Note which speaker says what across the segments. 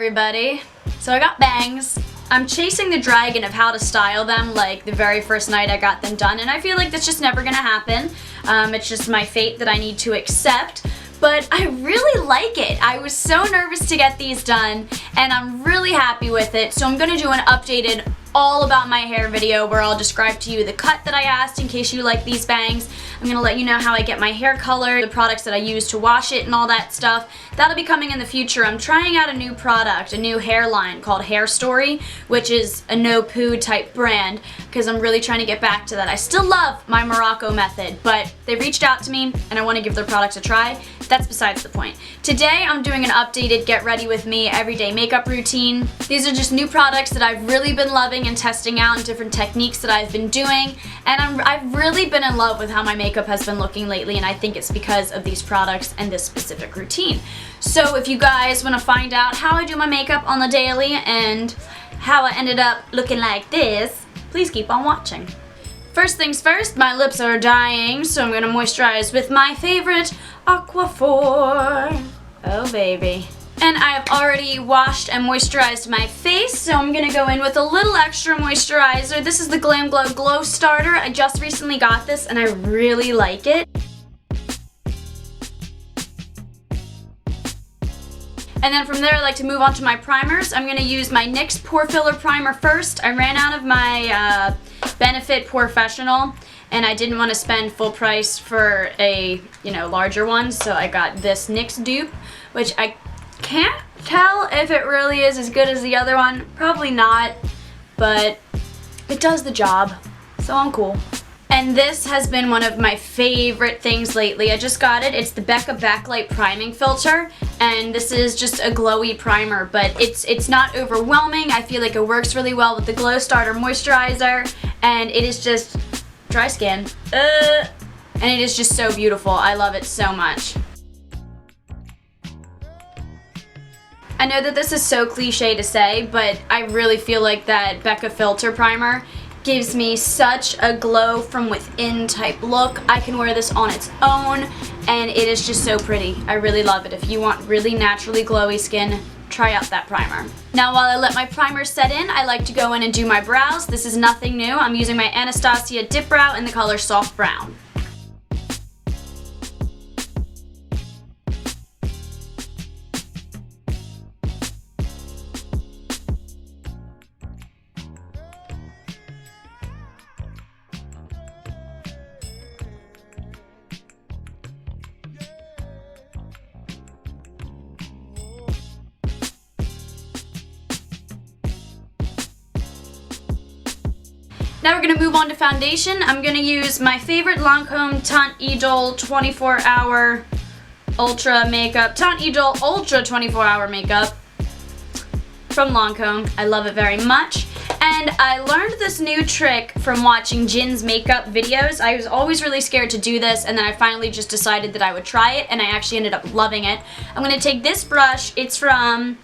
Speaker 1: everybody. So I got bangs. I'm chasing the dragon of how to style them like the very first night I got them done, and I feel like that's just never gonna happen. It's just my fate that I need to accept. But I really like it. I was so nervous to get these done, and I'm really happy with it. So I'm gonna do an updated all about my hair video where I'll describe to you the cut that I asked in case you like these bangs. I'm gonna let you know how I get my hair colored, the products that I use to wash it and all that stuff. That'll be coming in the future. I'm trying out a new product, a new hair line called Hair Story, which is a no poo type brand, because I'm really trying to get back to that. I still love my Morrocco Method, but they reached out to me and I want to give their product a try. That's besides the point. Today I'm doing an updated get ready with me everyday makeup routine. These are just new products that I've really been loving and testing out, and different techniques that I've been doing, and I've really been in love with how my makeup has been looking lately, and I think it's because of these products and this specific routine. So if you guys want to find out how I do my makeup on the daily and how I ended up looking like this, please keep on watching. First things first, my lips are dying, so I'm going to moisturize with my favorite Aquaphor. Oh baby. And I have already washed and moisturized my face, so I'm going to go in with a little extra moisturizer. This is the GlamGlow Glowstarter. I just recently got this and I really like it. And then from there I like to move on to my primers. I'm going to use my NYX Pore Filler Primer first. I ran out of my Benefit Porefessional, and I didn't want to spend full price for a, larger one, so I got this NYX dupe, which I can't tell if it really is as good as the other one. Probably not, but it does the job, so I'm cool. And this has been one of my favorite things lately. I just got it. It's the Becca Backlight Priming Filter, and this is just a glowy primer, but it's not overwhelming. I feel like it works really well with the Glowstarter moisturizer, and it is just dry skin. And it is just so beautiful. I love it so much. I know that this is so cliche to say, but I really feel like that Becca Filter Primer gives me such a glow from within type look. I can wear this on its own, and it is just so pretty. I really love it. If you want really naturally glowy skin, try out that primer. Now while I let my primer set in, I like to go in and do my brows. This is nothing new. I'm using my Anastasia Dip Brow in the color Soft Brown. Now we're going to move on to foundation. I'm going to use my favorite Lancome Teint 24-hour Ultra makeup. Teint Ultra 24-hour makeup from Lancome. I love it very much. And I learned this new trick from watching Jin's makeup videos. I was always really scared to do this, and then I finally just decided that I would try it, and I actually ended up loving it. I'm going to take this brush. It's from,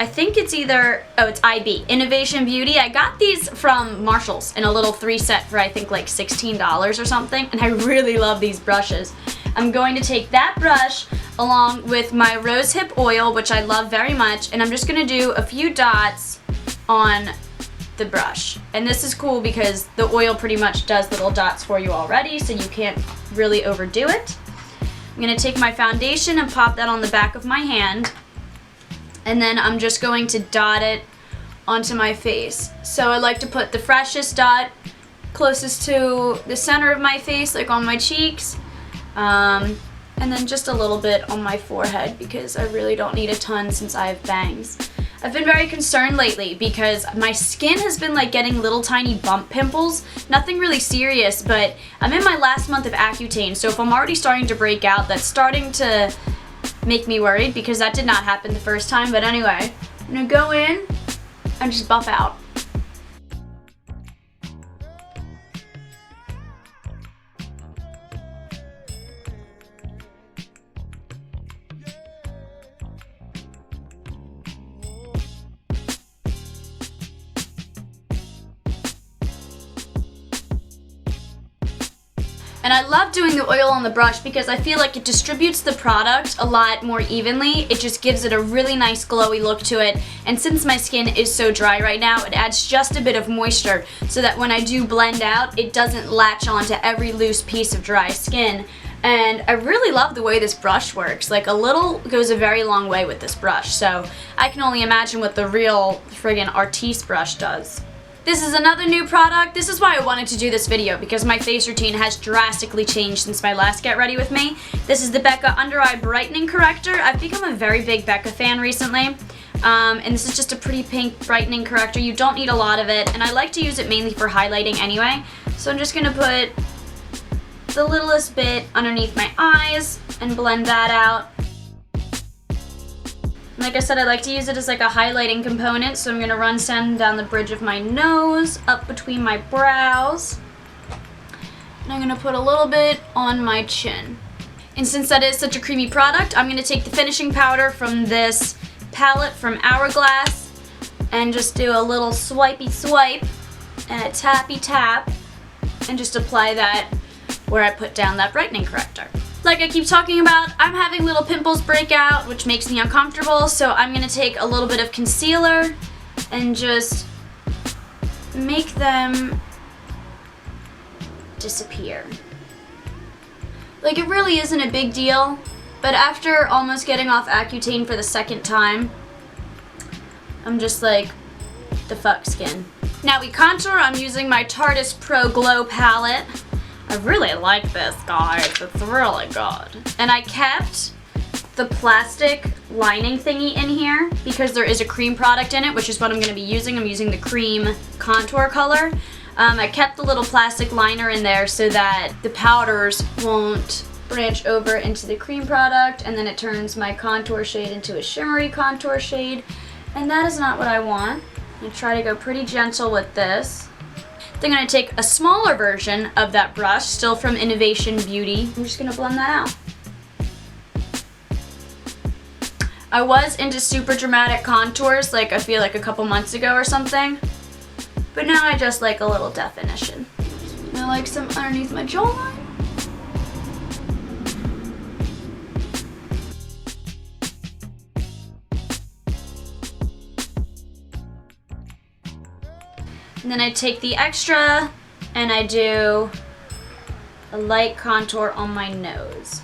Speaker 1: I think it's either, it's IB, Innovation Beauty. I got these from Marshall's in a little 3-set for I think like $16 or something, and I really love these brushes. I'm going to take that brush along with my rosehip oil, which I love very much, and I'm just going to do a few dots on the brush. And this is cool because the oil pretty much does little dots for you already, so you can't really overdo it. I'm going to take my foundation and pop that on the back of my hand. And then I'm just going to dot it onto my face. So I like to put the freshest dot closest to the center of my face, like on my cheeks, and then just a little bit on my forehead because I really don't need a ton since I have bangs. I've been very concerned lately because my skin has been like getting little tiny bump pimples. Nothing really serious, but I'm in my last month of Accutane, so if I'm already starting to break out, that's starting to make me worried because that did not happen the first time. But anyway, I'm gonna go in and just buff out. And I love doing the oil on the brush because I feel like it distributes the product a lot more evenly. It just gives it a really nice glowy look to it. And since my skin is so dry right now, it adds just a bit of moisture so that when I do blend out, it doesn't latch onto every loose piece of dry skin. And I really love the way this brush works. Like, a little goes a very long way with this brush. So I can only imagine what the real friggin' artiste brush does. This is another new product. This is why I wanted to do this video, because my face routine has drastically changed since my last Get Ready With Me. This is the Becca Under Eye Brightening Corrector. I've become a very big Becca fan recently. And this is just a pretty pink brightening corrector. You don't need a lot of it, and I like to use it mainly for highlighting anyway. So I'm just gonna put the littlest bit underneath my eyes and blend that out. Like I said, I like to use it as like a highlighting component, so I'm going to run some down the bridge of my nose, up between my brows, and I'm going to put a little bit on my chin. And since that is such a creamy product, I'm going to take the finishing powder from this palette from Hourglass and just do a little swipey swipe and a tappy tap and just apply that where I put down that brightening corrector. Like I keep talking about, I'm having little pimples break out, which makes me uncomfortable, so I'm going to take a little bit of concealer and just make them disappear. Like, it really isn't a big deal, but after almost getting off Accutane for the second time, I'm just like, the fuck, skin. Now we contour, I'm using my Tarte Pro Glow palette. I really like this, guys. It's really good. And I kept the plastic lining thingy in here because there is a cream product in it, which is what I'm going to be using. I'm using the cream contour color. I kept the little plastic liner in there so that the powders won't branch over into the cream product, and then it turns my contour shade into a shimmery contour shade. And that is not what I want. I'm going to try to go pretty gentle with this. Then I'm going to take a smaller version of that brush, still from Innovation Beauty. I'm just going to blend that out. I was into super dramatic contours, like I feel like a couple months ago or something. But now I just like a little definition. And I like some underneath my jawline. And then I take the extra and I do a light contour on my nose.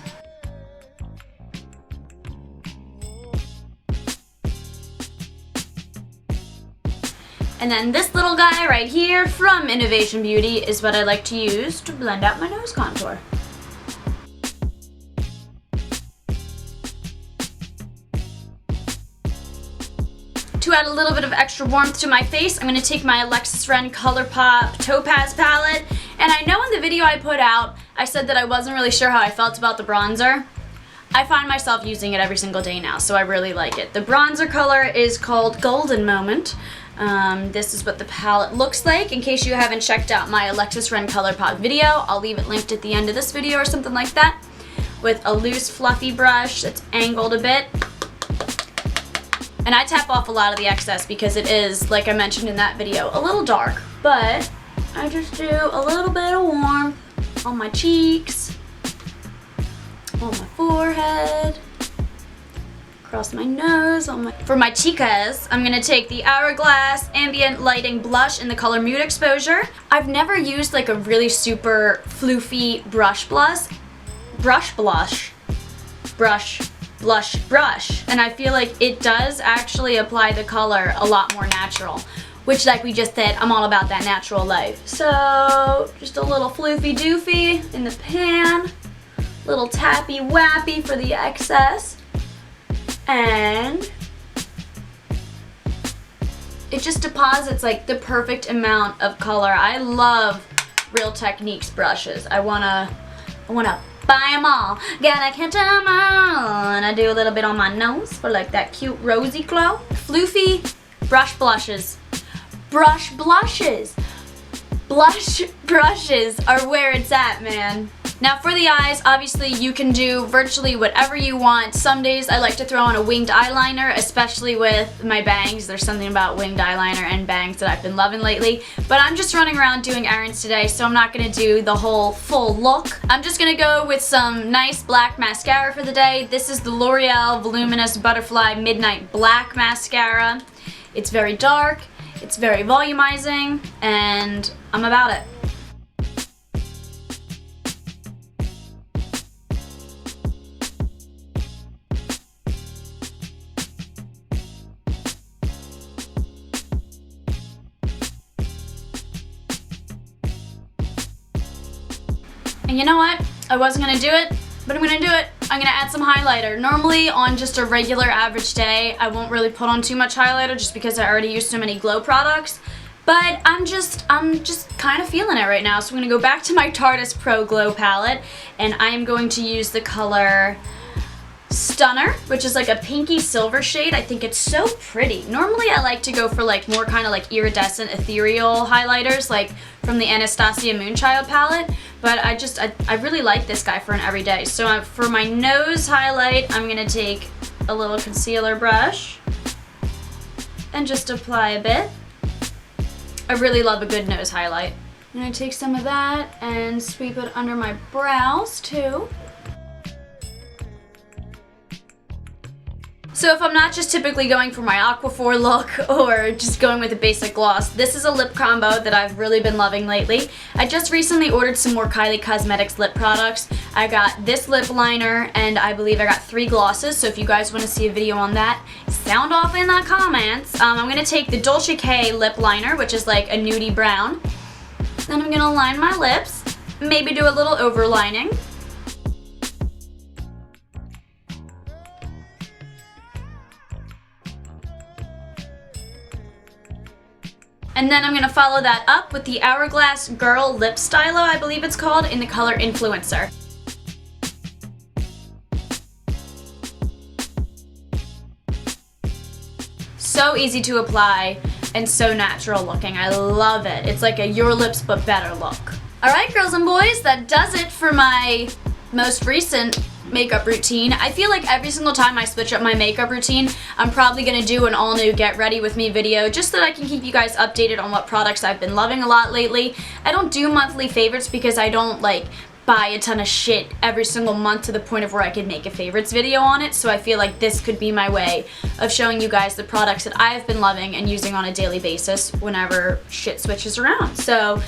Speaker 1: And then this little guy right here from Innovation Beauty is what I like to use to blend out my nose contour. To add a little bit of extra warmth to my face, I'm going to take my Alexis Ren ColourPop Topaz palette. And I know in the video I put out, I said that I wasn't really sure how I felt about the bronzer. I find myself using it every single day now, so I really like it. The bronzer color is called Golden Moment. This is what the palette looks like. In case you haven't checked out my Alexis Ren ColourPop video, I'll leave it linked at the end of this video or something like that. With a loose, fluffy brush that's angled a bit. And I tap off a lot of the excess because it is, like I mentioned in that video, a little dark. But I just do a little bit of warmth on my cheeks, on my forehead, across my nose. For my chicas, I'm going to take the Hourglass Ambient Lighting Blush in the color Mood Exposure. I've never used like a really super floofy brush blush, and I feel like it does actually apply the color a lot more natural, which, like we just said, I'm all about that natural life. So just a little floofy doofy in the pan, little tappy wappy for the excess, and it just deposits like the perfect amount of color. I love Real Techniques brushes. I wanna buy them all. Gotta catch them all. And I do a little bit on my nose for like that cute rosy glow. Floofy brush blushes. Brush blushes. Blush brushes are where it's at, man. Now for the eyes, obviously you can do virtually whatever you want. Some days I like to throw on a winged eyeliner, especially with my bangs. There's something about winged eyeliner and bangs that I've been loving lately. But I'm just running around doing errands today, so I'm not going to do the whole full look. I'm just going to go with some nice black mascara for the day. This is the L'Oreal Voluminous Butterfly Midnight Black Mascara. It's very dark, it's very volumizing, and I'm about it. And you know what? I wasn't gonna do it, but I'm gonna do it. I'm gonna add some highlighter. Normally on just a regular average day, I won't really put on too much highlighter just because I already use so many glow products. But I'm just kind of feeling it right now. So I'm gonna go back to my Tarte's Pro Glow palette, and I am going to use the color Stunner, which is like a pinky silver shade. I think it's so pretty. Normally I like to go for like more kind of like iridescent ethereal highlighters, like from the Anastasia Moonchild palette, but I really like this guy for an everyday. So for my nose highlight, I'm gonna take a little concealer brush and just apply a bit. I really love a good nose highlight. I'm gonna take some of that and sweep it under my brows too. So if I'm not just typically going for my Aquaphor look or just going with a basic gloss, this is a lip combo that I've really been loving lately. I just recently ordered some more Kylie Cosmetics lip products. I got this lip liner, and I believe I got 3 glosses, so if you guys want to see a video on that, sound off in the comments. I'm going to take the Dolce K lip liner, which is like a nudie brown. Then I'm going to line my lips, maybe do a little overlining. And then I'm going to follow that up with the Hourglass Girl Lip Stylo, I believe it's called, in the color Influencer. So easy to apply and so natural looking. I love it. It's like a Your Lips But Better look. Alright girls and boys, that does it for my most recent makeup routine. I feel like every single time I switch up my makeup routine, I'm probably gonna do an all new get ready with me video just so that I can keep you guys updated on what products I've been loving a lot lately. I don't do monthly favorites because I don't like buy a ton of shit every single month to the point of where I could make a favorites video on it, so I feel like this could be my way of showing you guys the products that I've been loving and using on a daily basis whenever shit switches around. So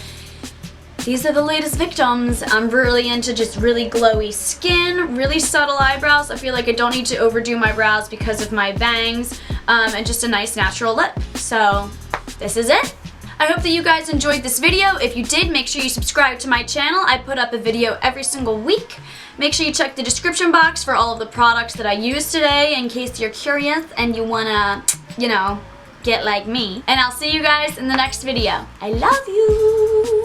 Speaker 1: these are the latest victims. I'm really into just really glowy skin, really subtle eyebrows. I feel like I don't need to overdo my brows because of my bangs, and just a nice natural lip. So this is it. I hope that you guys enjoyed this video. If you did, make sure you subscribe to my channel. I put up a video every single week. Make sure you check the description box for all of the products that I used today in case you're curious and you wanna, you know, get like me. And I'll see you guys in the next video. I love you.